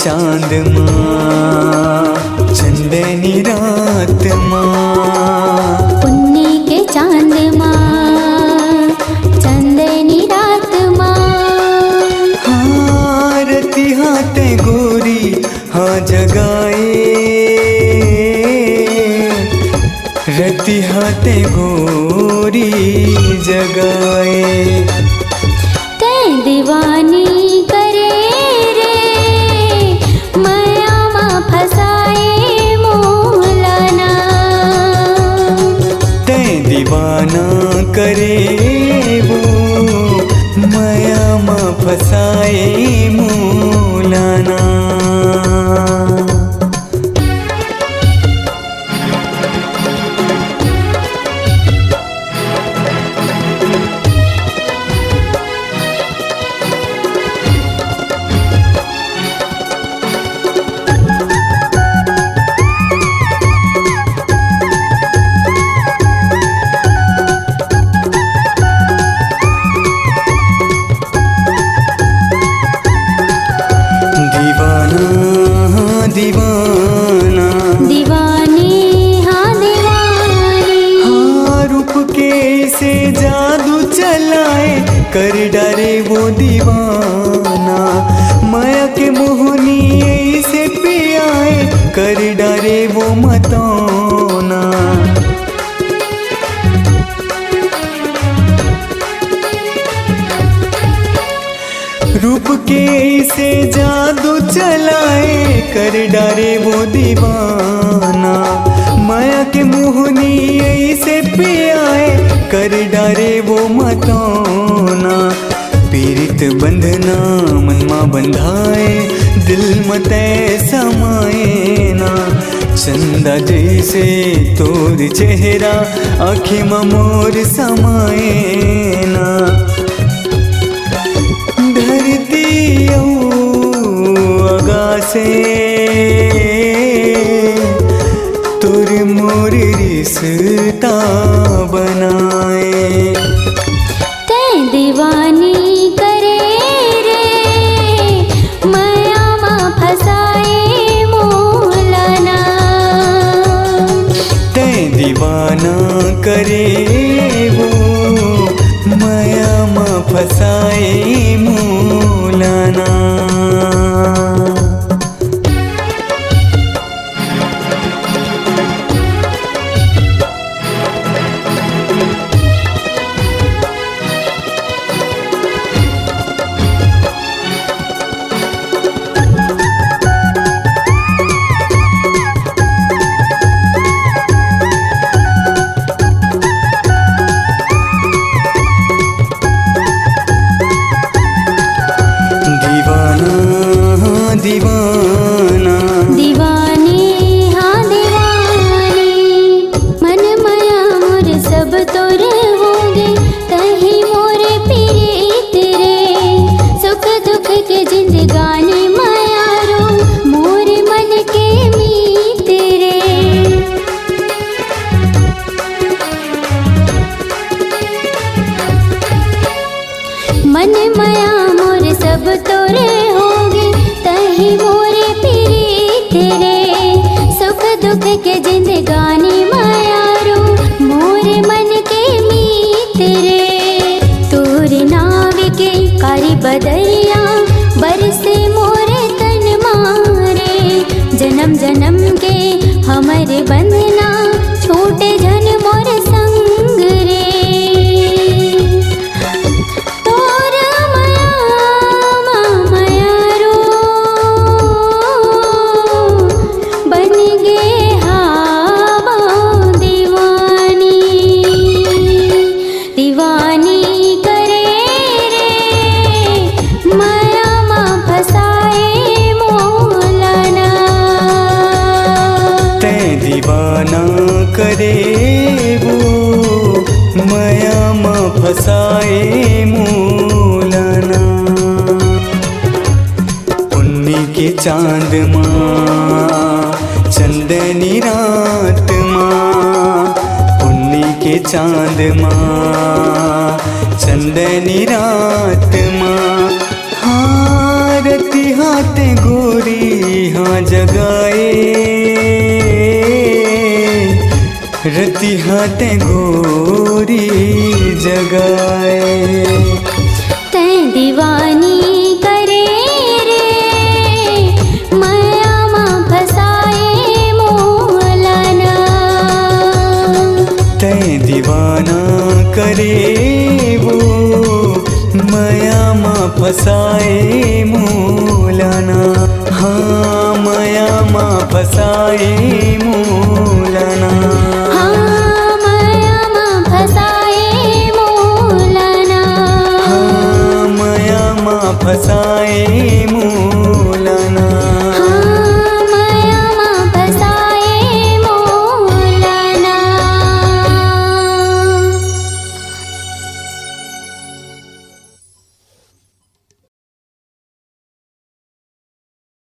चांद माँ चंदनी रात माँ। पुन्नी के चांद माँ चंदनी रात माँ। हाँ रति हाथे गोरी हाँ जगाए, रति हाथे गोरी जगाए। ते दीवानी करे रे माया माँ फसाए मोलाना। ते दीवाना करे वो माया माँ फसाए मोलाना। दीवाना दीवानी हाँ दीवानी। हाँ रूप के से जादू चलाए कर डारे वो दीवाना। माया के मोहनी से पियाए कर डारे वो मतौना। रूप के से जादू चलाए कर डारे वो दीवाना। माया के मोहनी से पियाए कर डारे वो मतौना। पीरित बंधना मनमा बंधाए दिल मते समाए ना। चंदा जैसे तोर चेहरा आँखें में मोर समाए ना। धरती आगासे तोर मोर रिश्ता बनाए। ते दीवानी करे रे माया माँ फसाए मोलाना। ते दीवाना करे वो माया माँ फसाए मोलाना। दीवाना दीवानी हाँ दीवानी। मन माया मोर सब तोरे होगे तही मोरे पीरित रे। सुख दुख के जिंदगानी माया रो मोरे मन के मीत रे। मन माया मोर सब तोरे होगे तही मोरे पीरित रे। सुख दुख के जिंदगानी माया रो मोरे मन के मीत रे। तोरे नाव के कारी बदरिया बरसे मोरे तन मारे। जन्म जन्म के हमारे बंधना छूटे जन मोर संग रे। दीवाना करे वो माया माँ फसाए मोलाना। पुन्नी के चांद माँ चंदनी रात माँ। पुन्नी के चांद माँ चंदनी रात माँ। हाँ रति हाथे गोरी हाँ जगाए रति हाथे गोरी जगाए। तैं दीवानी करे रे माया मां फसाए मोलाना। तैं दीवाना करे वो माया मां फसाए मोलाना। हाँ माया मां फसाए मोलाना।